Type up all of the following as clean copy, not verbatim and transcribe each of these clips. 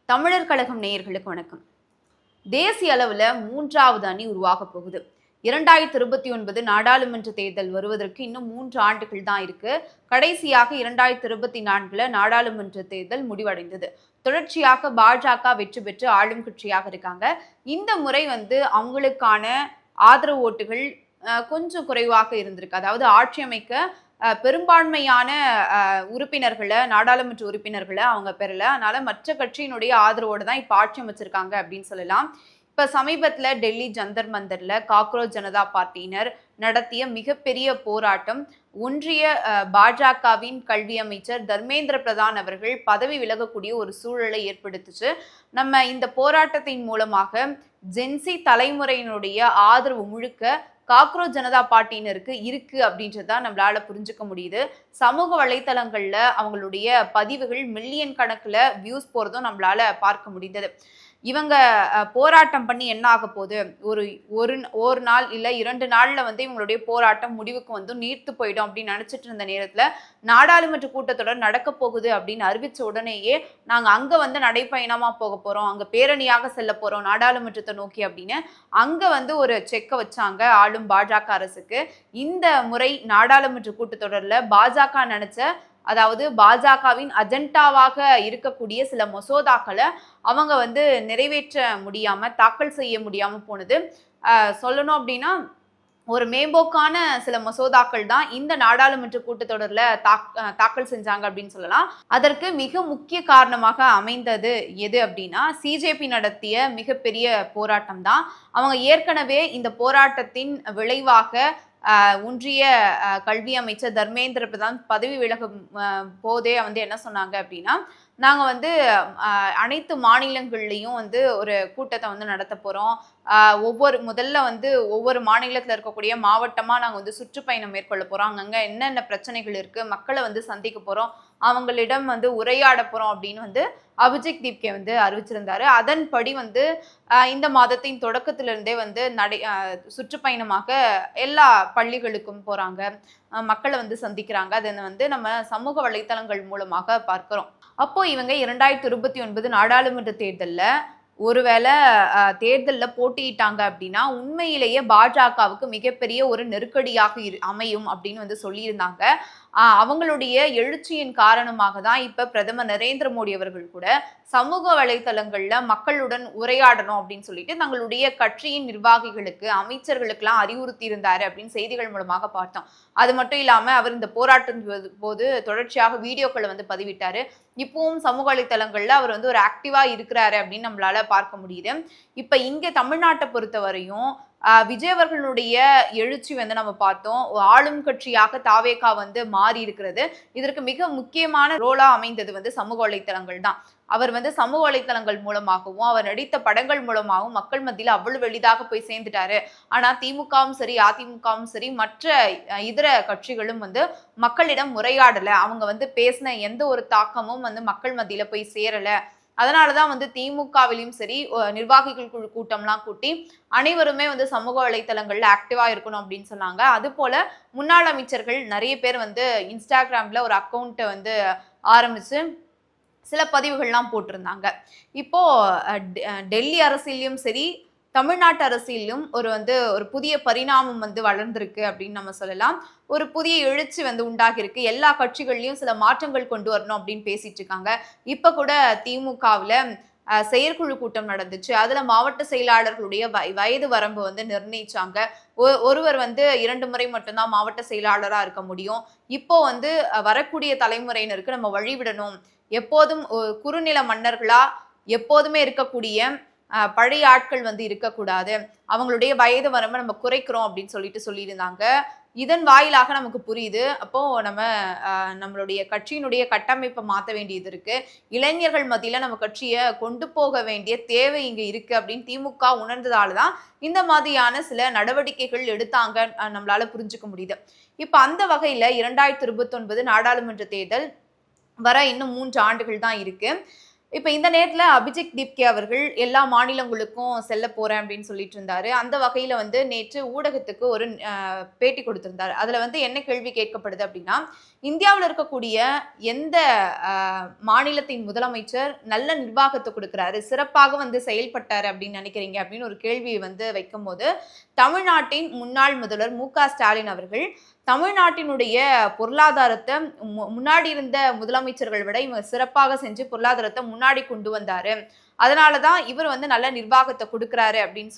தமிழர் கழகம் நேயர்களுக்கு வணக்கம். தேசிய அளவில் மூன்றாவது அணி உருவாக போகுது. 2029 நாடாளுமன்ற தேர்தல் வருவதற்கு இன்னும் 3 ஆண்டுகள் தான் இருக்கு. கடைசியாக 2024 நாடாளுமன்ற தேர்தல் முடிவடைந்தது. தொடர்ச்சியாக பாஜக வெற்றி பெற்று ஆளும் கட்சியாக இருக்காங்க. இந்த முறை அவங்களுக்கான ஆதரவு ஓட்டுகள் கொஞ்சம் குறைவாக இருந்திருக்கு. அதாவது ஆட்சி அமைக்க பெரும்பான்மையான உறுப்பினர்களை, நாடாளுமன்ற உறுப்பினர்களை அவங்க பெறல. அதனால மற்ற கட்சியினுடைய ஆதரவோடு தான் இப்போ ஆட்சி அமைச்சிருக்காங்க அப்படின்னு சொல்லலாம். இப்போ சமீபத்தில் டெல்லி ஜந்தர் மந்தர்ல காக்ரோச் ஜனதா பார்ட்டியினர் நடத்திய மிகப்பெரிய போராட்டம் ஒன்றிய பாஜகவின் கல்வி அமைச்சர் தர்மேந்திர பிரதான் அவர்கள் பதவி விலகக்கூடிய ஒரு சூழலை ஏற்படுத்துச்சு. நம்ம இந்த போராட்டத்தின் மூலமாக ஜென்சி தலைமுறையினுடைய ஆதரவு முழுக்க காக்ரோச் ஜனதா பார்ட்டியினருக்கு இருக்கு அப்படின்றதான் நம்மளால புரிஞ்சுக்க முடியுது. சமூக வலைத்தளங்கள்ல அவங்களுடைய பதிவுகள் மில்லியன் கணக்குல வியூஸ் போறதும் நம்மளால பார்க்க முடிந்தது. இவங்க போராட்டம் பண்ணி என்ன ஆக போகுது, ஒரு நாள் இல்லை 2 நாள்ல இவங்களுடைய போராட்டம் முடிவுக்கு நீர்த்து போயிடும் அப்படின்னு நினைச்சிட்டு இருந்த நேரத்துல நாடாளுமன்ற கூட்டத்தொடர் நடக்க போகுது அப்படின்னு அறிவிச்ச உடனேயே நாங்க அங்க நடைப்பயணமா போக போறோம், அங்க பேரணியாக செல்ல போறோம் நாடாளுமன்றத்தை நோக்கி அப்படின்னு அங்க ஒரு செக்க வச்சாங்க ஆளும் பாஜக அரசுக்கு. இந்த முறை நாடாளுமன்ற கூட்டத்தொடர்ல பாஜக நினைச்ச, அதாவது பாஜகவின் அஜெண்டாவாக இருக்கக்கூடிய சில மசோதாக்களை அவங்க நிறைவேற்ற முடியாம, தாக்கல் செய்ய முடியாம போனது. சொல்லணும் அப்படின்னா ஒரு மேம்போக்கான சில மசோதாக்கள் தான் இந்த நாடாளுமன்ற கூட்டத்தொடர்ல தாக்கல் செஞ்சாங்க அப்படின்னு சொல்லலாம். அதற்கு மிக முக்கிய காரணமாக அமைந்தது எது அப்படின்னா சிஜேபி நடத்திய மிகப்பெரிய போராட்டம் தான். அவங்க ஏற்கனவே இந்த போராட்டத்தின் விளைவாக ஒன்றிய கல்வி அமைச்சர் தர்மேந்திர பிரதான் பதவி விலகும் போதே என்ன சொன்னாங்க அப்படின்னா, நாங்கள் அனைத்து மாநிலங்கள்லையும் ஒரு கூட்டத்தை நடத்த போகிறோம். முதல்ல ஒவ்வொரு மாநிலத்தில் இருக்கக்கூடிய மாவட்டமாக நாங்கள் சுற்றுப்பயணம் மேற்கொள்ள போகிறோம். அங்கங்கே என்னென்ன பிரச்சனைகள் இருக்குது, மக்களை சந்திக்க போகிறோம், அவங்களிடம் உரையாட போகிறோம் அப்படின்னு அபிஜித் தீப்கே அறிவிச்சிருந்தாரு. அதன்படி இந்த மாதத்தின் தொடக்கத்திலிருந்தே சுற்றுப்பயணமாக எல்லா பள்ளிகளுக்கும் போகிறாங்க, மக்களை சந்திக்கிறாங்க. அதை நம்ம சமூக வலைத்தளங்கள் மூலமாக பார்க்கிறோம். அப்போ இவங்க 2029 நாடாளுமன்ற தேர்தலில் ஒருவேளை தேர்தலில் போட்டியிட்டாங்க அப்படின்னா உண்மையிலேயே பாஜகவுக்கு மிகப்பெரிய ஒரு நெருக்கடியாக அமையும் அப்படின்னு சொல்லியிருந்தாங்க. அவங்களுடைய எழுச்சியின் காரணமாக தான் இப்ப பிரதமர் நரேந்திர மோடி அவர்கள் கூட சமூக வலைத்தளங்கள்ல மக்களுடன் உரையாடணும் அப்படின்னு சொல்லிட்டு தங்களுடைய கட்சியின் நிர்வாகிகளுக்கு, அமைச்சர்களுக்கெல்லாம் அறிவுறுத்தி இருந்தாரு அப்படின்னு செய்திகள் மூலமாக பார்த்தோம். அது மட்டும் இல்லாம அவர் இந்த போராட்டத்தின் போது தொடர்ச்சியாக வீடியோக்களை பதிவிட்டாரு. இப்பவும் சமூக வலைத்தளங்கள்ல அவர் ஒரு ஆக்டிவா இருக்கிறாரு அப்படின்னு நம்மளால பார்க்க முடியுது. இப்ப இங்க தமிழ்நாட்டை பொறுத்தவரையும் விஜய் அவர்களுடைய எழுச்சி நம்ம பார்த்தோம். ஆளும் கட்சியாக தாவேகா மாறி இருக்கிறது. இதற்கு மிக முக்கியமான ரோலா அமைந்தது சமூக வலைத்தளங்கள் தான். அவர் சமூக வலைத்தளங்கள் மூலமாகவும் அவர் நடித்த படங்கள் மூலமாகவும் மக்கள் மத்தியில் அவ்வளவு எளிதாக போய் சேர்ந்துட்டாரு. ஆனா திமுகவும் சரி, அதிமுகவும் சரி, மற்ற இதர கட்சிகளும் மக்களிடம் உரையாடல. அவங்க பேசின எந்த ஒரு தாக்கமும் மக்கள் மத்தியில போய் சேரல. அதனாலதான் திமுகவிலையும் சரி நிர்வாகிகள் குழு கூட்டம்லாம் கூட்டி அனைவருமே சமூக வலைத்தளங்கள்ல ஆக்டிவா இருக்கணும் அப்படின்னு சொன்னாங்க. அது போல முன்னாள் அமைச்சர்கள் நிறைய பேர் இன்ஸ்டாகிராம்ல ஒரு அக்கௌண்ட்டை ஆரம்பிச்சு சில பதிவுகள்லாம் போட்டிருந்தாங்க. இப்போ டெல்லி அரசியலையும் சரி, தமிழ்நாட்டு அரசியலும் ஒரு புதிய பரிணாமம் வளர்ந்திருக்கு அப்படின்னு நம்ம சொல்லலாம். ஒரு புதிய எழுச்சி உண்டாகி இருக்கு. எல்லா கட்சிகள்லயும் சில மாற்றங்கள் கொண்டு வரணும் அப்படின்னு பேசிட்டு இருக்காங்க. இப்ப கூட திமுகவுல செயற்குழு கூட்டம் நடந்துச்சு. அதுல மாவட்ட செயலாளர்களுடைய வயது வரம்பு நிர்ணயிச்சாங்க. ஒருவர் 2 முறை மட்டும்தான் மாவட்ட செயலாளரா இருக்க முடியும். இப்போ வரக்கூடிய தலைமுறையினருக்கு நம்ம வழிவிடணும். எப்போதும் குறுநில மன்னர்களா எப்போதுமே இருக்கக்கூடிய பழைய ஆட்கள் இருக்கக்கூடாது, அவங்களுடைய வயது வரம்பை நம்ம குறைக்கிறோம் அப்படின்னு சொல்லியிருந்தாங்க. இதன் வாயிலாக நமக்கு புரியுது, அப்போ நம்மளுடைய கட்சியினுடைய கட்டமைப்பை மாற்ற வேண்டியது இருக்கு. இளைஞர்கள் மத்தியில நம்ம கட்சியை கொண்டு போக வேண்டிய தேவை இங்க இருக்கு அப்படின்னு திமுக உணர்ந்ததாலதான் இந்த மாதிரியான சில நடவடிக்கைகள் எடுத்தாங்க நம்மளால புரிஞ்சுக்க முடியுது. இப்ப அந்த வகையில 2029 நாடாளுமன்ற தேர்தல் வர இன்னும் 3 ஆண்டுகள் தான் இருக்கு. இப்ப இந்த நேரத்துல அபிஜித் தீப்கே அவர்கள் எல்லா மாநிலங்களுக்கும் செல்ல போறேன் அப்படின்னு சொல்லிட்டு இருந்தாரு. அந்த வகையில வந்து நேற்று ஊடகத்துக்கு ஒரு பேட்டி கொடுத்திருந்தாரு. அதுல வந்து என்ன கேள்வி கேட்கப்படுது அப்படின்னா, இந்தியாவுல இருக்கக்கூடிய எந்த மாநிலத்தின் முதலமைச்சர் நல்ல நிர்வாகத்தை கொடுக்கிறாரு, சிறப்பாக வந்து செயல்பட்டாரு அப்படின்னு நினைக்கிறீங்க அப்படின்னு ஒரு கேள்வி வந்து வைக்கும்போது, தமிழ்நாட்டின் முன்னாள் முதல்வர் மு.க.ஸ்டாலின் அவர்கள் தமிழ்நாட்டினுடைய பொருளாதாரத்தை முன்னாடி இருந்த முதலமைச்சர்கள் விட இவங்க சிறப்பாக செஞ்சு பொருளாதாரத்தை முன்னாடி கொண்டு வந்தாரு. அதனாலதான் இவர் வந்து நல்ல நிர்வாகத்தை கொடுக்கிறாரு அப்படின்னு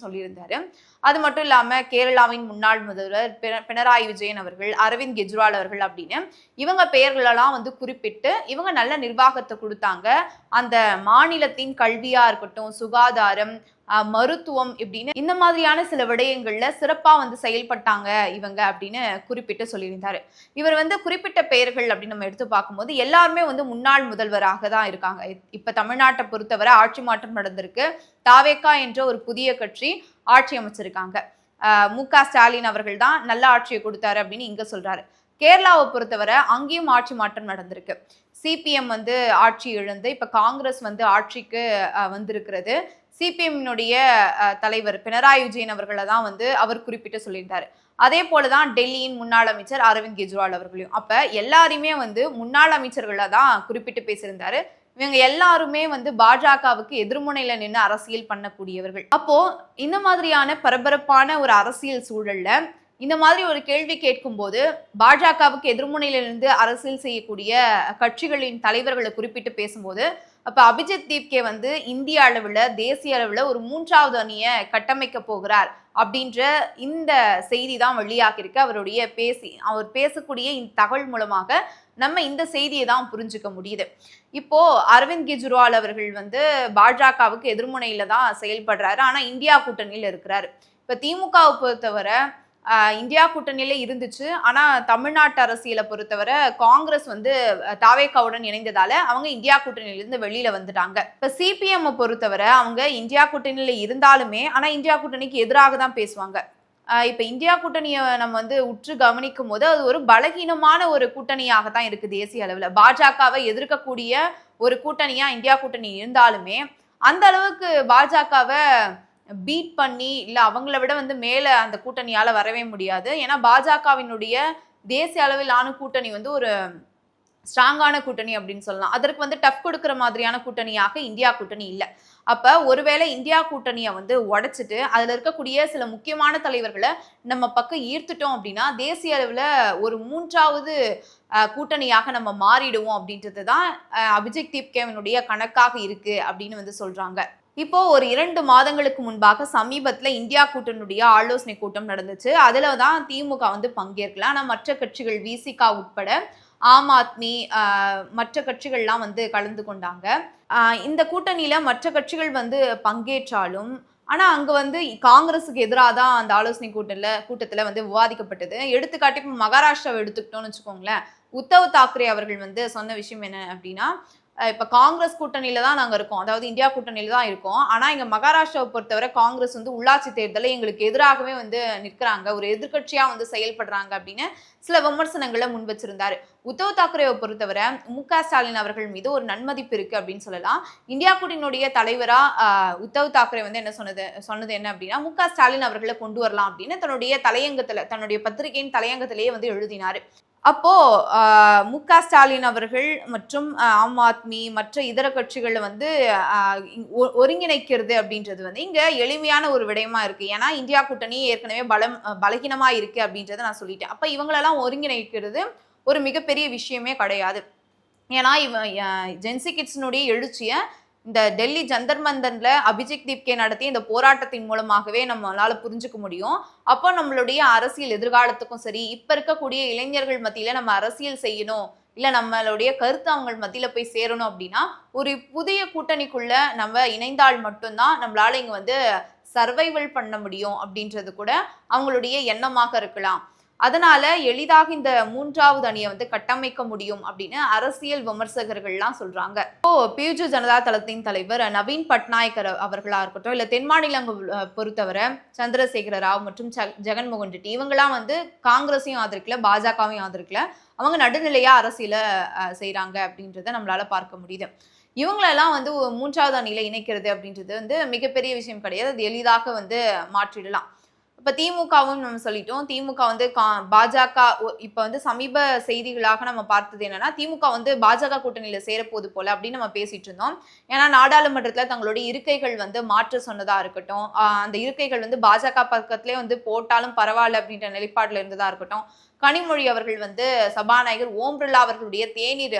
சொல்லியிருந்தாரு. அது மட்டும் இல்லாம கேரளாவின் முன்னாள் முதல்வர் பினராயி விஜயன் அவர்கள், அரவிந்த் கெஜ்ரிவால் அவர்கள் அப்படின்னு இவங்க பெயர்களெல்லாம் வந்து குறிப்பிட்டு இவங்க நல்ல நிர்வாகத்தை கொடுத்தாங்க. அந்த மாநிலத்தின் கல்வியா இருக்கட்டும், சுகாதாரம், மருத்துவம் இப்படின்னு இந்த மாதிரியான சில விடயங்கள்ல சிறப்பா வந்து செயல்பட்டாங்க இவங்க அப்படின்னு குறிப்பிட்டு சொல்லியிருந்தாரு. இவர் வந்து குறிப்பிட்ட பெயர்கள் அப்படின்னு நம்ம எடுத்து பார்க்கும்போது எல்லாருமே வந்து முன்னாள் முதல்வராக தான் இருக்காங்க. இப்ப தமிழ்நாட்டை பொறுத்தவரை ஆட்சி மாற்றம் நடந்திருக்கு. தாவேகா என்ற ஒரு புதிய கட்சி ஆட்சி அமைச்சிருக்காங்க. மு.க.ஸ்டாலின் அவர்கள் தான் நல்ல ஆட்சியை கொடுத்தாரு அப்படின்னு இங்க சொல்றாரு. கேரளாவை பொறுத்தவரை அங்கேயும் ஆட்சி மாற்றம் நடந்திருக்கு. சிபிஎம் வந்து ஆட்சி இழந்து இப்ப காங்கிரஸ் வந்து ஆட்சிக்கு வந்திருக்கிறது. சிபிஎம்னுடைய தலைவர் பினராயி விஜயன் அவர்களை தான் வந்து அவர் குறிப்பிட்டு சொல்லியிருந்தாரு. அதே போலதான் டெல்லியின் முன்னாள் அமைச்சர் அரவிந்த் கெஜ்ரிவால் அவர்களையும். அப்ப எல்லாருமே வந்து முன்னாள் அமைச்சர்களை தான் குறிப்பிட்டு பேசியிருந்தாரு. இவங்க எல்லாருமே வந்து பாஜகவுக்கு எதிர்முனையில நின்று அரசியல் பண்ணக்கூடியவர்கள். அப்போ இந்த மாதிரியான பரபரப்பான ஒரு அரசியல் சூழல்ல இந்த மாதிரி ஒரு கேள்வி கேட்கும் போது பாஜகவுக்கு எதிர்முனையில இருந்து அரசியல் செய்யக்கூடிய கட்சிகளின் தலைவர்களை குறிப்பிட்டு பேசும்போது அப்ப அபிஜித் தீப்கே வந்து இந்திய அளவுல தேசிய அளவுல ஒரு 3வது அணியை கட்டமைக்க போகிறார் அப்படின்ற இந்த செய்தி தான் வெளியாகிருக்கு. அவர் பேசக்கூடிய இந்த தகவல் மூலமாக நம்ம இந்த செய்தியை தான் புரிஞ்சுக்க முடியுது. இப்போ அரவிந்த் கெஜ்ரிவால் அவர்கள் வந்து பாஜகவுக்கு எதிர்முனையில தான் செயல்படுறாரு. ஆனா இந்தியா கூட்டணியில இருக்கிறாரு. இப்ப திமுகவை பொறுத்தவரை இந்தியா கூட்டணியில இருந்துச்சு. ஆனா தமிழ்நாட்டு அரசியலை பொறுத்தவரை காங்கிரஸ் வந்து தாவேகாவுடன் இணைந்ததால அவங்க இந்தியா கூட்டணியிலிருந்து வெளியில வந்துட்டாங்க. இப்ப சிபிஎம் பொறுத்தவரை அவங்க இந்தியா கூட்டணியில இருந்தாலுமே ஆனா இந்தியா கூட்டணிக்கு எதிராக தான் பேசுவாங்க. இப்ப இந்தியா கூட்டணியை நம்ம வந்து உற்று கவனிக்கும் போது அது ஒரு பலகீனமான ஒரு கூட்டணியாக தான் இருக்கு. தேசிய அளவுல பாஜகவை எதிர்க்கக்கூடிய ஒரு கூட்டணியா இந்தியா கூட்டணி இருந்தாலுமே அந்த அளவுக்கு பாஜகவை பீட் பண்ணி இல்ல அவங்கள விட வந்து மேல அந்த கூட்டணியால வரவே முடியாது. ஏன்னா பாஜகவினுடைய தேசிய அளவிலான கூட்டணி வந்து ஒரு ஸ்ட்ராங்கான கூட்டணி அப்படின்னு சொல்லலாம். அதற்கு வந்து டஃப் கொடுக்கிற மாதிரியான கூட்டணியாக இந்தியா கூட்டணி இல்லை. அப்ப ஒருவேளை இந்தியா கூட்டணியை வந்து உடைச்சிட்டு அதுல இருக்கக்கூடிய சில முக்கியமான தலைவர்களை நம்ம பக்கம் ஈர்த்துட்டோம் அப்படின்னா தேசிய அளவுல ஒரு 3வது கூட்டணியாக நம்ம மாறிடுவோம் அப்படின்றது தான் அபிஜித் தீப்கேவினுடைய கணக்காக இருக்கு அப்படின்னு வந்து சொல்றாங்க. இப்போ ஒரு 2 மாதங்களுக்கு முன்பாக சமீபத்துல இந்தியா கூட்டணியுடைய ஆலோசனை கூட்டம் நடந்துச்சு. அதுலதான் திமுக வந்து பங்கேற்கல. ஆனா மற்ற கட்சிகள் விசிகா உட்பட ஆம் ஆத்மி மற்ற கட்சிகள்லாம் வந்து கலந்து கொண்டாங்க. இந்த கூட்டணியில மற்ற கட்சிகள் வந்து பங்கேற்றாலும் ஆனா அங்க வந்து காங்கிரஸுக்கு எதிராக தான் அந்த ஆலோசனை கூட்டத்துல வந்து விவாதிக்கப்பட்டது. எடுத்துக்காட்டி இப்போ மகாராஷ்டிராவை எடுத்துக்கிட்டோம்னு வச்சுக்கோங்களேன். உத்தவ் தாக்கரே அவர்கள் வந்து சொன்ன விஷயம் என்ன அப்படின்னா, இப்ப காங்கிரஸ் கூட்டணியில தான் நாங்க இருக்கோம், அதாவது இந்தியா கூட்டணியில தான் இருக்கோம். ஆனா இங்க மகாராஷ்டிராவை பொறுத்தவரை காங்கிரஸ் வந்து உள்ளாட்சி தேர்தலை எங்களுக்கு எதிராகவே வந்து நிற்கிறாங்க, ஒரு எதிர்கட்சியா வந்து செயல்படுறாங்க அப்படின்னு சில விமர்சனங்களை முன் வச்சிருந்தாரு. உத்தவ் தாக்கரேவை பொறுத்தவரை மு.க.ஸ்டாலின் அவர்கள் மீது ஒரு நன்மதிப்பு இருக்கு அப்படின்னு சொல்லலாம். இந்தியா கூட்டணியுடைய தலைவரா உத்தவ் தாக்கரே வந்து என்ன சொன்னது என்ன அப்படின்னா, மு.க.ஸ்டாலின் அவர்களை கொண்டு வரலாம் அப்படின்னு தன்னுடைய பத்திரிகையின் தலையங்கத்திலேயே வந்து எழுதினாரு. அப்போ மு.க.ஸ்டாலின் அவர்கள் மற்றும் ஆம் ஆத்மி மற்ற இதர கட்சிகளை வந்து ஒருங்கிணைக்கிறது அப்படின்றது வந்து இங்க எளிமையான ஒரு விடயமா இருக்கு. ஏன்னா இந்தியா கூட்டணி ஏற்கனவே பலகீனமா இருக்கு அப்படின்றத நான் சொல்லிட்டேன். அப்ப இவங்களெல்லாம் ஒருங்கிணைக்கிறது ஒரு மிகப்பெரிய விஷயமே கிடையாது. ஏன்னா ஜென்சி கிட்ஸினுடைய எழுச்சியை இந்த டெல்லி ஜந்தர் மந்தர்ல அபிஜித் தீப்கே நடத்திய இந்த போராட்டத்தின் மூலமாகவே நம்மளால புரிஞ்சுக்க முடியும். அப்போ நம்மளுடைய அரசியல் எதிர்காலத்துக்கும் சரி, இப்ப இருக்கக்கூடிய இளைஞர்கள் மத்தியில நம்ம அரசியல் செய்யணும், இல்ல நம்மளுடைய கருத்து அவங்க மத்தியில போய் சேரணும் அப்படின்னா ஒரு புதிய கூட்டணிக்குள்ள நம்ம இணைந்தால் மட்டும்தான் நம்மளால இங்க வந்து சர்வைவல் பண்ண முடியும் அப்படின்றது கூட அவங்களுடைய எண்ணமாக இருக்கலாம். அதனால எளிதாக இந்த 3வது அணியை வந்து கட்டமைக்க முடியும் அப்படின்னு அரசியல் விமர்சகர்கள்லாம் சொல்றாங்க. இப்போ பிஜு ஜனதா தளத்தின் தலைவர் நவீன் பட்நாயக் அவர்களா இருக்கட்டும், இல்ல தென் மாநிலங்கள் பொறுத்தவரை சந்திரசேகர ராவ் மற்றும் ஜெகன்மோகன் ரெட்டி இவங்கெல்லாம் வந்து காங்கிரஸையும் ஆதரிக்கல, பாஜகவையும் ஆதரிக்கல, அவங்க நடுநிலையா அரசியல செய்யறாங்க அப்படின்றத நம்மளால பார்க்க முடியுது. இவங்களெல்லாம் வந்து மூன்றாவது அணியில இணைக்கிறது அப்படின்றது வந்து மிகப்பெரிய விஷயம் கிடையாது. அது எளிதாக வந்து மாற்றிடலாம். இப்ப திமுகவும் நம்ம சொல்லிட்டோம். திமுக வந்து பாஜக இப்ப வந்து சமீப செய்திகளாக நம்ம பார்த்தது என்னன்னா, திமுக வந்து பாஜக கூட்டணியில சேரப்போது போல அப்படின்னு நம்ம பேசிட்டு இருந்தோம். ஏன்னா நாடாளுமன்றத்துல தங்களுடைய இருக்கைகள் வந்து மாற்ற சொன்னதா இருக்கட்டும், அந்த இருக்கைகள் வந்து பாஜக பக்கத்திலே வந்து போட்டாலும் பரவாயில்ல அப்படின்ற நிலைப்பாடுல இருந்ததா இருக்கட்டும். கனிமொழி அவர்கள் வந்து சபாநாயகர் ஓம் பிர்லா அவர்களுடைய தேநீர்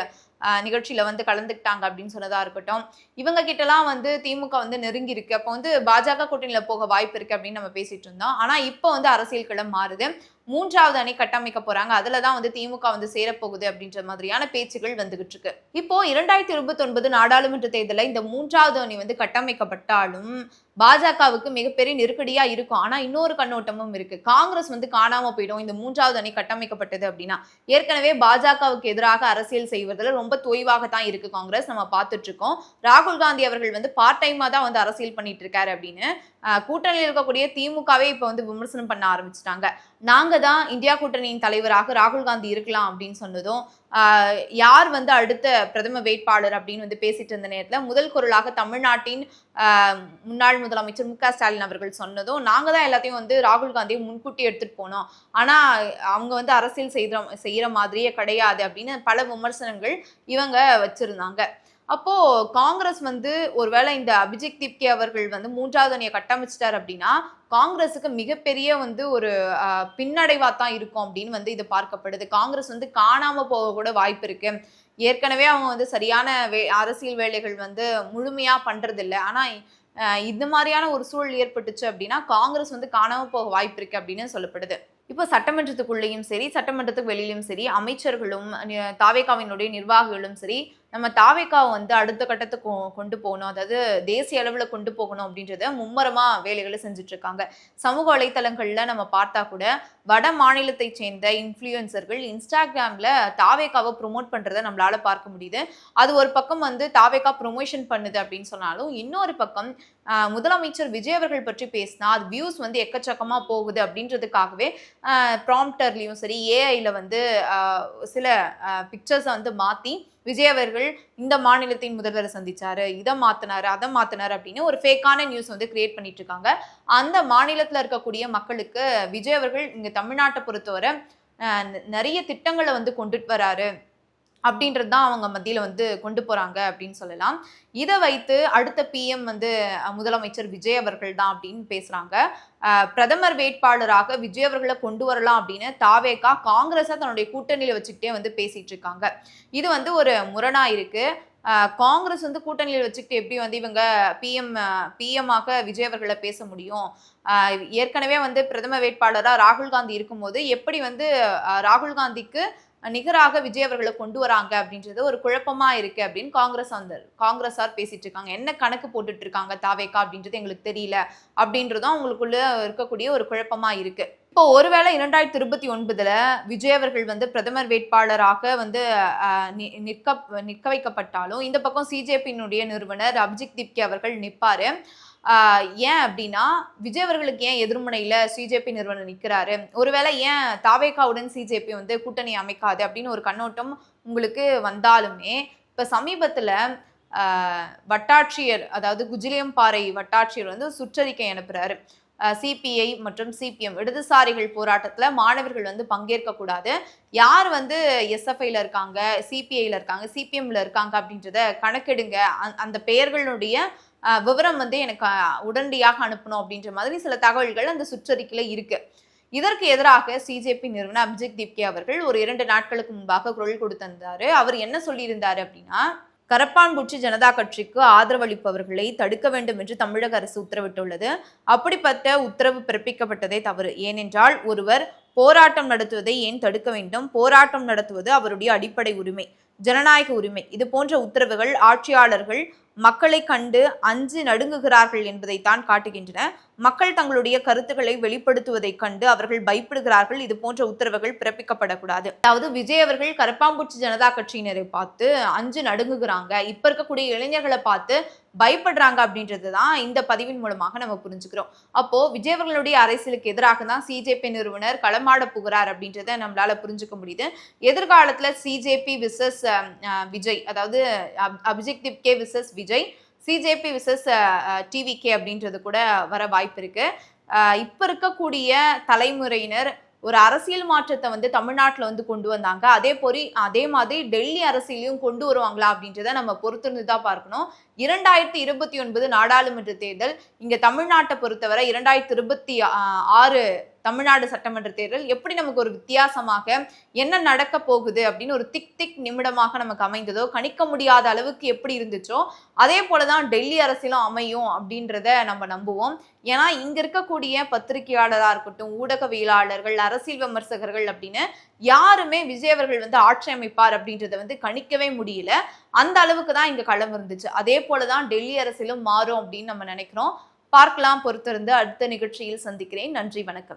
நிகழ்ச்சியில வந்து கலந்துக்கிட்டாங்க அப்படின்னு சொன்னதா இருக்கட்டும். இவங்க கிட்டலாம் வந்து திமுக வந்து நெருங்கி இருக்கு. அப்போ வந்து பாஜக கூட்டணியில போக வாய்ப்பு இருக்கு அப்படின்னு நம்ம பேசிட்டு இருந்தோம். ஆனா இப்போ வந்து அரசியல் களம் மாறுது. மூன்றாவது அணி கட்டமைக்க போறாங்க. அதுலதான் வந்து திமுக வந்து சேரப்போகுது அப்படின்ற மாதிரியான பேச்சுகள் வந்துகிட்டு இருக்கு. இப்போ 2029 நாடாளுமன்ற தேர்தலில் இந்த மூன்றாவது அணி வந்து கட்டமைக்கப்பட்டாலும் பாஜகவுக்கு மிகப்பெரிய நெருக்கடியா இருக்கும். ஆனா இன்னொரு கண்ணோட்டமும் இருக்கு. காங்கிரஸ் வந்து காணாம போயிடும் இந்த மூன்றாவது அணி கட்டமைக்கப்பட்டது அப்படின்னா. ஏற்கனவே பாஜகவுக்கு எதிராக அரசியல் செய்வதில் ரொம்ப தொய்வாகத்தான் இருக்கு காங்கிரஸ். நம்ம பார்த்துட்டு இருக்கோம். ராகுல் காந்தி அவர்கள் வந்து பார்ட் டைமா தான் வந்து அரசியல் பண்ணிட்டு இருக்காரு அப்படின்னு கூட்டணியில் இருக்கக்கூடிய திமுகவே இப்ப வந்து விமர்சனம் பண்ண ஆரம்பிச்சிட்டாங்க. நாங்க தான் இந்தியா கூட்டணியின் தலைவராக ராகுல் காந்தி இருக்கலாம் அப்படின்னு சொன்னதும் யார் வந்து அடுத்த பிரதம வேட்பாளர் அப்படின்னு வந்து பேசிட்டு இருந்த நேரத்துல முதல் குரலாக தமிழ்நாட்டின் முன்னாள் முதலமைச்சர் மு.க.ஸ்டாலின் அவர்கள் சொன்னதும் நாங்க தான் எல்லாத்தையும் வந்து ராகுல் காந்தியை முன்கூட்டி எடுத்துட்டு போனோம். ஆனா அவங்க வந்து அரசியல் செய்யற மாதிரியே கிடையாது அப்படின்னு பல விமர்சனங்கள் இவங்க வச்சிருந்தாங்க. அப்போ காங்கிரஸ் வந்து ஒருவேளை இந்த அபிஜித் திப்கே அவர்கள் வந்து மூன்றாவது அணியை கட்டமைச்சிட்டார் அப்படின்னா காங்கிரஸுக்கு மிகப்பெரிய வந்து ஒரு பின்னடைவா தான் இருக்கும் அப்படின்னு வந்து இது பார்க்கப்படுது. காங்கிரஸ் வந்து காணாம போக கூட வாய்ப்பு இருக்கு. ஏற்கனவே அவங்க வந்து சரியான அரசியல் வேலைகள் வந்து முழுமையா பண்றது இல்லை. ஆனா இந்த மாதிரியான ஒரு சூழல் ஏற்பட்டுச்சு அப்படின்னா காங்கிரஸ் வந்து காணாம போக வாய்ப்பு இருக்கு அப்படின்னு சொல்லப்படுது. இப்போ சட்டமன்றத்துக்குள்ளேயும் சரி, சட்டமன்றத்துக்கு வெளியிலும் சரி, அமைச்சர்களும் தாவேகாவினுடைய நிர்வாகிகளும் சரி, நம்ம தாவேகாவை வந்து அடுத்த கட்டத்துக்கு கொண்டு போகணும், அதாவது தேசிய அளவில் கொண்டு போகணும் அப்படின்றத மும்மரமா வேலைகளை செஞ்சுட்டு இருக்காங்க. சமூக வலைத்தளங்கள்ல நம்ம பார்த்தா கூட வட மாநிலத்தை சேர்ந்த இன்ஃப்ளூயன்சர்கள் இன்ஸ்டாகிராம்ல தாவேகாவை ப்ரொமோட் பண்றதை நம்மளால பார்க்க முடியுது. அது ஒரு பக்கம் வந்து தாவேகா ப்ரொமோஷன் பண்ணுது அப்படின்னு சொன்னாலும் இன்னொரு பக்கம் முதலமைச்சர் விஜய் அவர்கள் பற்றி பேசினா அது வியூஸ் வந்து எக்கச்சக்கமா போகுது அப்படின்றதுக்காகவே ப்ராம்ப்டர்லயும் சரி ஏஐல வந்து சில பிக்சர்ஸை வந்து மாத்தி விஜய் அவர்கள் இந்த மாநிலத்தின் முதல்வரை சந்திச்சாரு, இதை மாத்தினாரு, அதை மாத்தினாரு அப்படின்னு ஒரு ஃபேக்கான நியூஸ் வந்து கிரியேட் பண்ணிட்டு இருக்காங்க. அந்த மாநிலத்துல இருக்கக்கூடிய மக்களுக்கு விஜய் அவர்கள் இங்க தமிழ்நாட்டை பொறுத்தவரை நிறைய திட்டங்களை வந்து கொண்டுட்டு வராரு அப்படின்றது தான் அவங்க மத்தியில வந்து கொண்டு போறாங்க அப்படின்னு சொல்லலாம். இதை வைத்து அடுத்த பிஎம் வந்து முதலமைச்சர் விஜய் அவர்கள் தான் அப்படின்னு பேசுறாங்க. பிரதமர் வேட்பாளராக விஜய் அவர்களை கொண்டு வரலாம் அப்படின்னு தாவேகா காங்கிரஸா தன்னுடைய கூட்டணியில வச்சுக்கிட்டே வந்து பேசிட்டு இருக்காங்க. இது வந்து ஒரு முரணா இருக்கு. காங்கிரஸ் வந்து கூட்டணியில் வச்சுக்கிட்டு எப்படி வந்து இவங்க பிஎம்மாக விஜய் அவர்களை பேச முடியும்? ஏற்கனவே வந்து பிரதம வேட்பாளராக ராகுல் காந்தி இருக்கும்போது எப்படி வந்து ராகுல் காந்திக்கு நிகராக விஜய் அவர்களை கொண்டு வராங்க அப்படின்றது ஒரு குழப்பமா இருக்கு அப்படின்னு காங்கிரஸார் பேசிட்டு இருக்காங்க. என்ன கணக்கு போட்டுட்டு இருக்காங்க தாவேகா அப்படின்றது எங்களுக்கு தெரியல அப்படின்றதும் அவங்களுக்குள்ள இருக்கக்கூடிய ஒரு குழப்பமா இருக்கு. இப்போ ஒருவேளை 2029 விஜய் அவர்கள் வந்து பிரதமர் வேட்பாளராக வந்து நிற்க வைக்கப்பட்டாலும் இந்த பக்கம் சிஜேபியினுடைய நிறுவனர் அபிஜித் திப்கே அவர்கள் நிற்பாரு. ஏன் அப்படின்னா விஜய் அவர்களுக்கு ஏன் எதிர்முனையில சிஜேபி நிறுவனர் நிற்கிறாரு, ஒருவேளை ஏன் தாவேகாவுடன் சிஜேபி வந்து கூட்டணி அமைக்காது அப்படின்னு ஒரு கண்ணோட்டம் உங்களுக்கு வந்தாலுமே இப்ப சமீபத்துல வட்டாட்சியர், அதாவது குஜிலியம்பாறை வட்டாட்சியர் வந்து சுற்றறிக்கை அனுப்புறாரு. சிபிஐ மற்றும் சிபிஎம் இடதுசாரிகள் போராட்டத்துல மாணவர்கள் வந்து பங்கேற்க கூடாது, யார் வந்து எஸ்எஃப்ஐல இருக்காங்க, சிபிஐல இருக்காங்க, சிபிஎம்ல இருக்காங்க அப்படின்றத கணக்கெடுங்க, அந்த பெயர்களுடைய விவரம் வந்து எனக்கு உடனடியாக அனுப்பணும் அப்படின்ற மாதிரி சில தகவல்கள் அந்த சுற்றறிக்கையில இருக்கு. இதற்கு எதிராக சிஜேபி நிறுவனர் அபிஜித் திப்கே அவர்கள் ஒரு 2 நாட்களுக்கு முன்பாக குரல் கொடுத்திருந்தாரு. அவர் என்ன சொல்லியிருந்தாரு அப்படின்னா, கரப்பான்பூச்சி ஜனதா கட்சிக்கு ஆதரவளிப்பவர்களை தடுக்க வேண்டும் என்று தமிழக அரசு உத்தரவிட்டுள்ளது. அப்படிப்பட்ட உத்தரவு பிறப்பிக்கப்பட்டதே தவறு. ஏனென்றால் ஒருவர் போராட்டம் நடத்துவதை ஏன் தடுக்க வேண்டும்? போராட்டம் நடத்துவது அவருடைய அடிப்படை உரிமை, ஜனநாயக உரிமை. இது போன்ற உத்தரவுகள் ஆட்சியாளர்கள் மக்களை கண்டு அஞ்சு நடுங்குகிறார்கள் என்பதைத்தான் காட்டுகின்றன. மக்கள் தங்களுடைய கருத்துக்களை வெளிப்படுத்துவதை கண்டு அவர்கள் பயப்படுகிறார்கள். இது போன்ற உத்தரவுகள் பிறப்பிக்கப்படக்கூடாது. அதாவது விஜய் அவர்கள் கரப்பாம்பூச்சி ஜனதா கட்சியினரை பார்த்து அஞ்சு நடுங்குகிறாங்க, இப்ப இருக்கக்கூடிய இளைஞர்களை பார்த்து பயப்படுறாங்க அப்படின்றது தான் இந்த பதிவின் மூலமாக நம்ம புரிஞ்சுக்கிறோம். அப்போ விஜய் அவர்களுடைய அரசியலுக்கு எதிராக தான் சிஜேபி நிறுவனர் களமாட புகிறார் அப்படின்றத நம்மளால புரிஞ்சுக்க முடியுது. எதிர்காலத்துல சிஜேபி விசஸ் விஜய், அதாவது Abhijit K versus Vijay, CJP versus TVK அப்படின்றது கூட வர வாய்ப்பு இருக்கு. இப்ப இருக்கக்கூடிய தலைமுறையினர் ஒரு அரசியல் மாற்றத்தை வந்து தமிழ்நாட்டில் வந்து கொண்டு வந்தாங்க. அதே மாதிரி டெல்லி அரசியலையும் கொண்டு வருவாங்களா அப்படின்றத நம்ம பொறுத்திருந்து தான் பார்க்கணும். 2029 நாடாளுமன்ற தேர்தல் இங்க தமிழ்நாட்டை பொறுத்தவரை 2026 தமிழ்நாடு சட்டமன்ற தேர்தல் எப்படி நமக்கு ஒரு வித்தியாசமாக என்ன நடக்க போகுது அப்படின்னு ஒரு திக் நிமிடமாக நமக்கு அமைந்ததோ, கணிக்க முடியாத அளவுக்கு எப்படி இருந்துச்சோ அதே போலதான் டெல்லி அரசியலும் அமையும் அப்படின்றத நம்ம நம்புவோம். ஏன்னா இங்க இருக்கக்கூடிய பத்திரிகையாளராக இருக்கட்டும், ஊடகவியலாளர்கள், அரசியல் விமர்சகர்கள் அப்படின்னு யாருமே விஜய் அவர்கள் வந்து ஆட்சி அமைப்பார் அப்படின்றத வந்து கணிக்கவே முடியல. அந்த அளவுக்கு தான் இங்க களம் இருந்துச்சு. அதே போலதான் டெல்லி அரசியலும் மாறும் அப்படின்னு நம்ம நினைக்கிறோம். பார்க்கலாம், பொறுத்திருந்து அடுத்த நிகழ்ச்சியில் சந்திக்கிறேன். நன்றி, வணக்கம்.